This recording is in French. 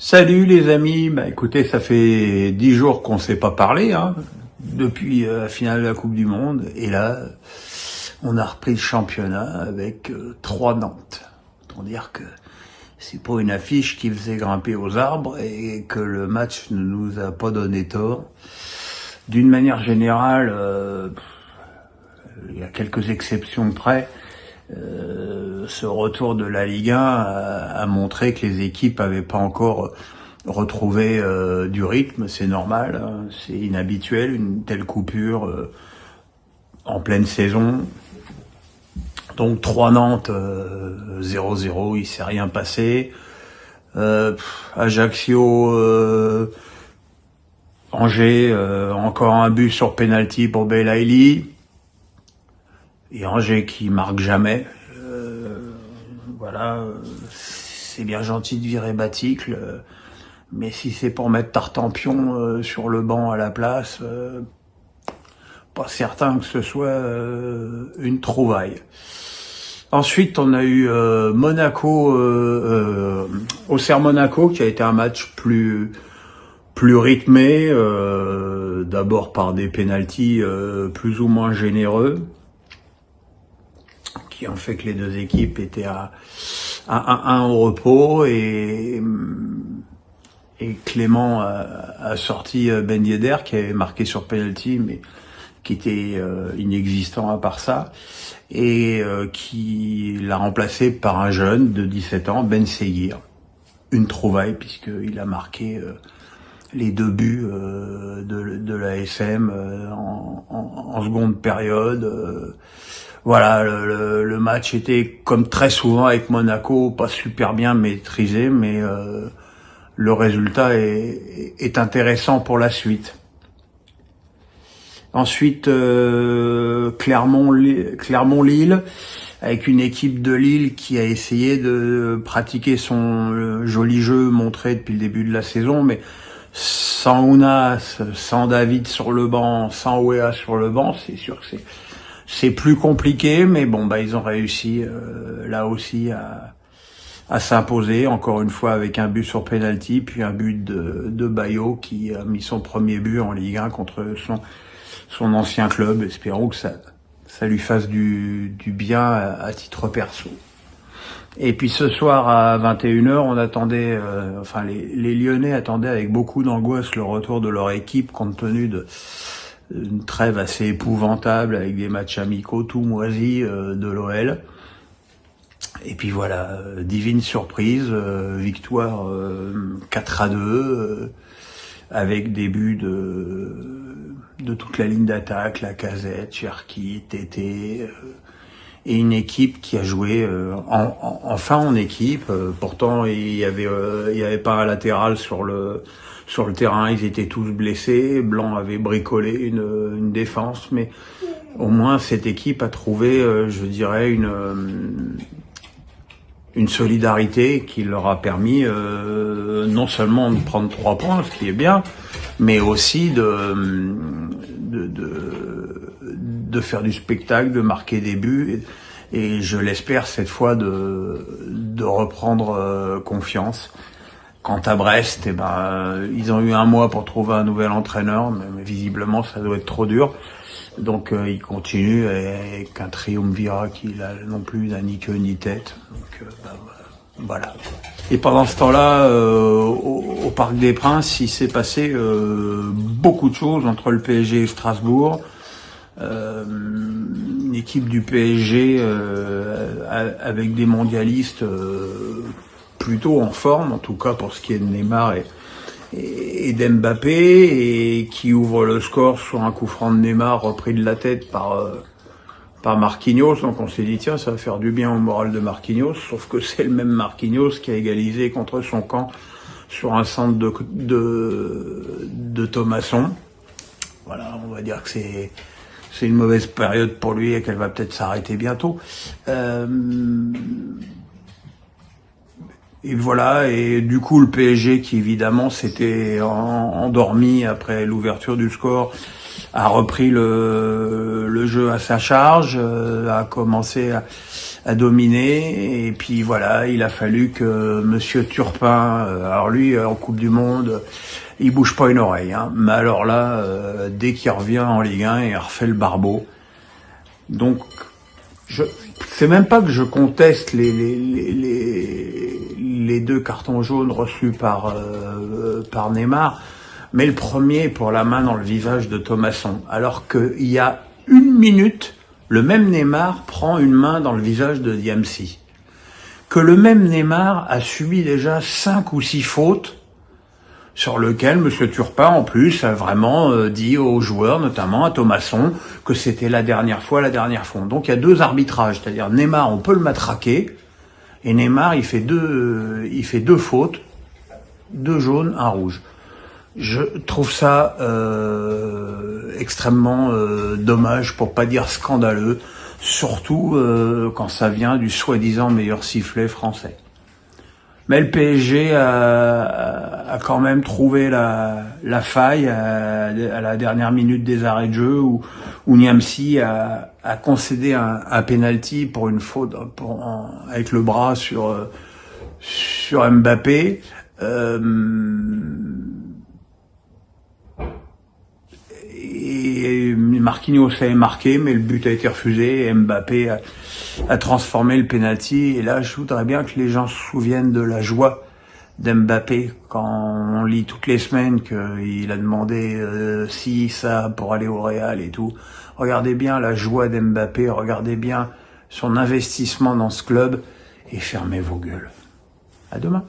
Salut les amis, écoutez, ça fait 10 jours qu'on s'est pas parlé, hein, depuis la finale de la Coupe du Monde, et là, on a repris le championnat avec 3 Nantes. Autant dire que c'est pas une affiche qui faisait grimper aux arbres et que le match ne nous a pas donné tort. D'une manière générale, il y a quelques exceptions près. Ce retour de la Ligue 1 a montré que les équipes n'avaient pas encore retrouvé du rythme, c'est normal, hein, c'est inhabituel, une telle coupure en pleine saison. Donc 3 Nantes, 0-0, il s'est rien passé. Ajaccio, Angers, encore un but sur penalty pour Belaïli. Et Angers qui marque jamais. Voilà, c'est bien gentil de virer Baticle, mais si c'est pour mettre Tartampion sur le banc à la place, pas certain que ce soit une trouvaille. Ensuite, on a eu Monaco, Auxerre Monaco, qui a été un match plus rythmé, d'abord par des pénaltys plus ou moins généreux, qui ont fait que les deux équipes étaient à 1 au repos, et Clément a sorti Ben Yedder, qui avait marqué sur penalty, mais qui était inexistant à part ça, et qui l'a remplacé par un jeune de 17 ans, Ben Seguir. Une trouvaille, puisqu'il a marqué les 2 buts de la SM en seconde période. Voilà, le match était, comme très souvent avec Monaco, pas super bien maîtrisé, mais le résultat est intéressant pour la suite. Ensuite, Clermont-Lille, avec une équipe de Lille qui a essayé de pratiquer son joli jeu montré depuis le début de la saison, mais sans Ounas, sans David sur le banc, sans Wea sur le banc, c'est sûr que c'est plus compliqué, mais bon, ils ont réussi là aussi à s'imposer, encore une fois avec un but sur penalty, puis un but de Bayo, qui a mis son premier but en Ligue 1 contre son ancien club. Espérons que ça lui fasse du bien à titre perso. Et puis ce soir à 21h, on attendait, les Lyonnais attendaient avec beaucoup d'angoisse le retour de leur équipe, compte tenu une trêve assez épouvantable avec des matchs amicaux tout moisis de l'OL. Et puis voilà, divine surprise, victoire 4-2, avec des buts de toute la ligne d'attaque, Lacazette, Cherki, Tété, et une équipe qui a joué enfin en équipe. Pourtant il y avait pas un latéral sur le terrain, ils étaient tous blessés. Blanc avait bricolé une défense, mais au moins cette équipe a trouvé, je dirais, une solidarité qui leur a permis non seulement de prendre 3 points, ce qui est bien, mais aussi de faire du spectacle, de marquer des buts, et je l'espère cette fois de reprendre confiance. Quant à Brest, ils ont eu 1 mois pour trouver un nouvel entraîneur, mais visiblement ça doit être trop dur. Donc ils continuent avec un triumvirat qui là non plus n'a ni queue ni tête. Donc voilà. Et pendant ce temps-là, au Parc des Princes, il s'est passé beaucoup de choses entre le PSG et Strasbourg. Une équipe du PSG avec des mondialistes plutôt en forme, en tout cas pour ce qui est de Neymar et d'Mbappé, et qui ouvre le score sur un coup franc de Neymar repris de la tête par Marquinhos. Donc on s'est dit, tiens, ça va faire du bien au moral de Marquinhos, sauf que c'est le même Marquinhos qui a égalisé contre son camp sur un centre de Thomasson. Voilà, on va dire que c'est une mauvaise période pour lui et qu'elle va peut-être s'arrêter bientôt. Et voilà, et du coup le PSG qui évidemment s'était endormi après l'ouverture du score, a repris le jeu à sa charge, a commencé à dominer, et puis voilà, il a fallu que Monsieur Turpin, alors lui en Coupe du Monde, il bouge pas une oreille, hein, mais alors là, dès qu'il revient en Ligue 1, il refait le barbeau. Donc, c'est même pas que je conteste les deux cartons jaunes reçus par Neymar, mais le premier pour la main dans le visage de Thomasson, alors qu'il y a une minute, le même Neymar prend une main dans le visage de Diamsi. Que le même Neymar a subi déjà 5 ou 6 fautes, sur lequel M. Turpin, en plus, a vraiment dit aux joueurs, notamment à Thomasson, que c'était la dernière fois. Donc il y a 2 arbitrages, c'est-à-dire Neymar, on peut le matraquer, et Neymar, il fait deux fautes, 2 jaunes, 1 rouge. Je trouve ça extrêmement dommage, pour pas dire scandaleux, surtout quand ça vient du soi-disant meilleur sifflet français. Mais le PSG a quand même trouvé la faille à la dernière minute des arrêts de jeu où Niamsi a concédé un penalty pour une faute avec le bras sur Mbappé. Et Marquinhos avait marqué, mais le but a été refusé et Mbappé a transformé le penalty. Et là, je voudrais bien que les gens se souviennent de la joie d'Mbappé quand on lit toutes les semaines qu'il a demandé ça pour aller au Real et tout. Regardez bien la joie d'Mbappé, regardez bien son investissement dans ce club et fermez vos gueules. À demain.